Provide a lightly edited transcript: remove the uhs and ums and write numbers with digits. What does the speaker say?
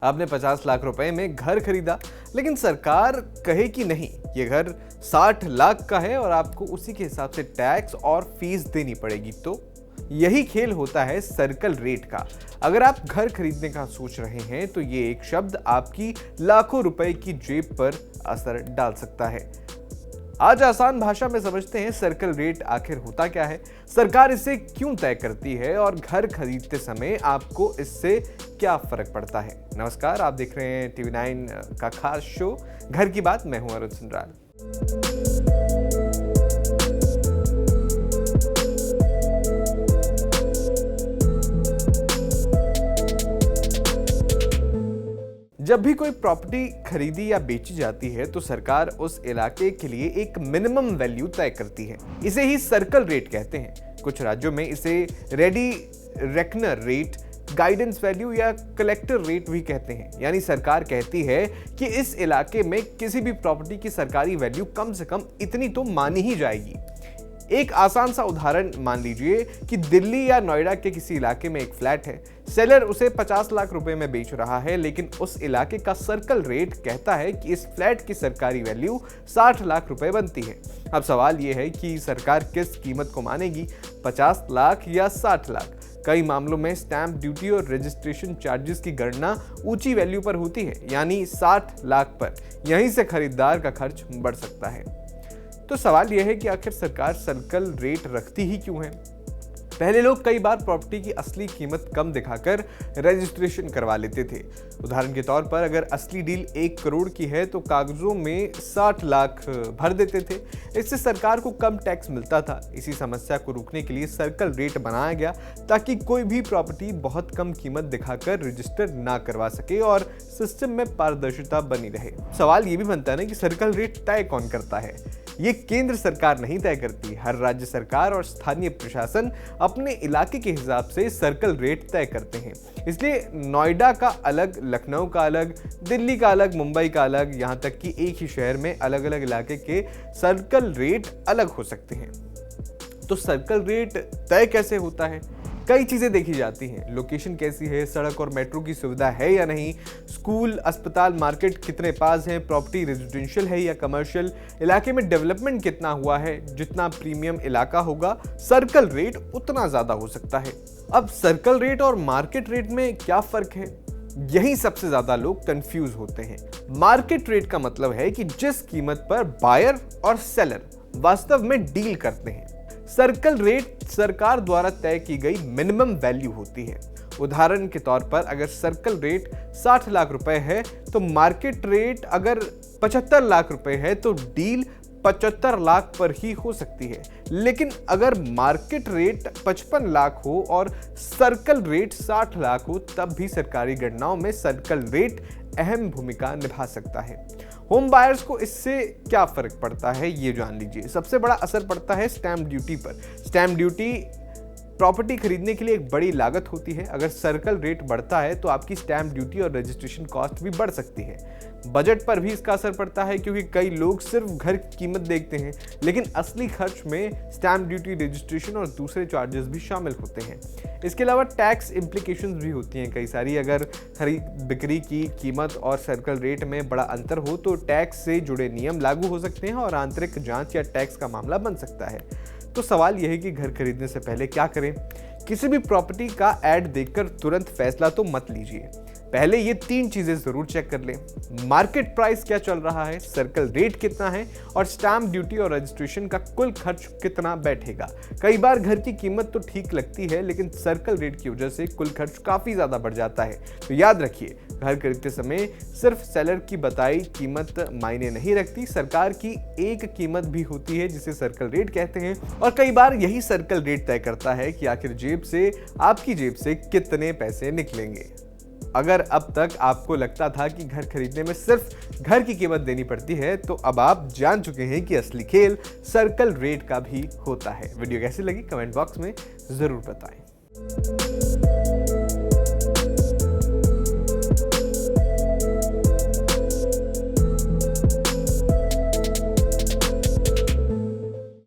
आपने 50 लाख रुपए में घर खरीदा, लेकिन सरकार कहे कि नहीं, ये घर 60 लाख का है और आपको उसी के हिसाब से टैक्स और फीस देनी पड़ेगी। तो यही खेल होता है सर्कल रेट का। अगर आप घर खरीदने का सोच रहे हैं तो ये एक शब्द आपकी लाखों रुपए की जेब पर असर डाल सकता है। आज आसान भाषा में समझते हैं सर्कल रेट आखिर होता क्या है, सरकार इसे क्यों तय करती है और घर खरीदते समय आपको इससे क्या फर्क पड़ता है। नमस्कार, आप देख रहे हैं TV9 का खास शो घर की बात। मैं हूं अरुण सुंदराल। जब भी कोई प्रॉपर्टी खरीदी या बेची जाती है तो सरकार उस इलाके के लिए एक मिनिमम वैल्यू तय करती है। इसे ही सर्कल रेट कहते हैं। कुछ राज्यों में इसे ready reckoner rate, guidance value या कलेक्टर रेट भी कहते हैं। यानी सरकार कहती है कि इस इलाके में किसी भी प्रॉपर्टी की सरकारी वैल्यू कम से कम इतनी तो मानी ही जाएगी। एक आसान सा उदाहरण मान लीजिए कि दिल्ली या नोएडा के किसी इलाके में एक फ्लैट है। सेलर उसे 50 लाख रुपए में बेच रहा है, लेकिन उस इलाके का सर्कल रेट कहता है कि इस फ्लैट की सरकारी वैल्यू 60 लाख रुपए बनती है। अब सवाल यह है कि सरकार किस कीमत को मानेगी, 50 लाख या 60 लाख। कई मामलों में स्टैंप ड्यूटी और रजिस्ट्रेशन चार्जेस की गणना ऊंची वैल्यू पर होती है, यानी 60 लाख पर। यहीं से खरीदार का खर्च बढ़ सकता है। तो सवाल यह है कि आखिर सरकार सर्कल रेट रखती ही क्यों है। पहले लोग कई बार प्रॉपर्टी की असली कीमत कम दिखाकर रजिस्ट्रेशन करवा लेते थे। उदाहरण के तौर पर अगर असली डील 1 करोड़ की है तो कागजों में 60 लाख भर देते थे। इससे सरकार को कम टैक्स मिलता था। इसी समस्या को रोकने के लिए सर्कल रेट बनाया गया ताकि कोई भी प्रॉपर्टी बहुत कम कीमत दिखाकर रजिस्टर ना करवा सके और सिस्टम में पारदर्शिता बनी रहे। सवाल ये भी बनता है ना कि सर्कल रेट तय कौन करता है। ये केंद्र सरकार नहीं तय करती। हर राज्य सरकार और स्थानीय प्रशासन अपने इलाके के हिसाब से सर्कल रेट तय करते हैं। इसलिए नोएडा का अलग, लखनऊ का अलग, दिल्ली का अलग, मुंबई का अलग, यहाँ तक कि एक ही शहर में अलग अलग इलाके के सर्कल रेट अलग हो सकते हैं। तो सर्कल रेट तय कैसे होता है? कई चीजें देखी जाती हैं। लोकेशन कैसी है, सड़क और मेट्रो की सुविधा है या नहीं, स्कूल, अस्पताल, मार्केट कितने पास हैं, प्रॉपर्टी रेजिडेंशियल है या कमर्शियल, इलाके में डेवलपमेंट कितना हुआ है। जितना प्रीमियम इलाका होगा सर्कल रेट उतना ज्यादा हो सकता है। अब सर्कल रेट और मार्केट रेट में क्या फर्क है, यही सबसे ज्यादा लोग कंफ्यूज होते हैं। मार्केट रेट का मतलब है कि जिस कीमत पर बायर और सेलर वास्तव में डील करते हैं। सर्कल रेट सरकार द्वारा तय की गई मिनिमम वैल्यू होती है। उदाहरण के तौर पर अगर सर्कल रेट 60 लाख रुपए है तो मार्केट रेट अगर 75 लाख रुपए है तो डील 75 लाख पर ही हो सकती है। लेकिन अगर मार्केट रेट 55 लाख हो और सर्कल रेट 60 लाख हो तब भी सरकारी गणनाओं में सर्कल रेट अहम भूमिका निभा सकता है। होम बायर्स को इससे क्या फर्क पड़ता है ये जान लीजिए। सबसे बड़ा असर पड़ता है स्टैंप ड्यूटी पर। स्टैंप ड्यूटी प्रॉपर्टी खरीदने के लिए एक बड़ी लागत होती है। अगर सर्कल रेट बढ़ता है तो आपकी स्टैंप ड्यूटी और रजिस्ट्रेशन कॉस्ट भी बढ़ सकती है। बजट पर भी इसका असर पड़ता है क्योंकि कई लोग सिर्फ घर की कीमत देखते हैं, लेकिन असली खर्च में स्टैंप ड्यूटी, रजिस्ट्रेशन और दूसरे चार्जेस भी शामिल होते हैं। इसके अलावा टैक्स इम्प्लीकेशंस भी होती हैं कई सारी। अगर खरीद बिक्री की कीमत और सर्कल रेट में बड़ा अंतर हो तो टैक्स से जुड़े नियम लागू हो सकते हैं और आंतरिक जांच या टैक्स का मामला बन सकता है। तो सवाल यह है कि घर खरीदने से पहले क्या करें। किसी भी प्रॉपर्टी का ऐड देखकर तुरंत फैसला तो मत लीजिए। पहले ये 3 चीजें जरूर चेक कर लें। मार्केट प्राइस क्या चल रहा है, सर्कल रेट कितना है और स्टैंप ड्यूटी और रजिस्ट्रेशन का कुल खर्च कितना बैठेगा। कई बार घर की कीमत तो ठीक लगती है, लेकिन सर्कल रेट की वजह से कुल खर्च काफी ज्यादा बढ़ जाता है। तो याद रखिए, घर खरीदते समय सिर्फ सेलर की बताई कीमत मायने नहीं रखती। सरकार की एक कीमत भी होती है जिसे सर्कल रेट कहते हैं, और कई बार यही सर्कल रेट तय करता है कि आखिर आपकी जेब से कितने पैसे निकलेंगे। अगर अब तक आपको लगता था कि घर खरीदने में सिर्फ घर की कीमत देनी पड़ती है तो अब आप जान चुके हैं कि असली खेल सर्कल रेट का भी होता है। वीडियो कैसी लगी कमेंट बॉक्स में जरूर बताएं।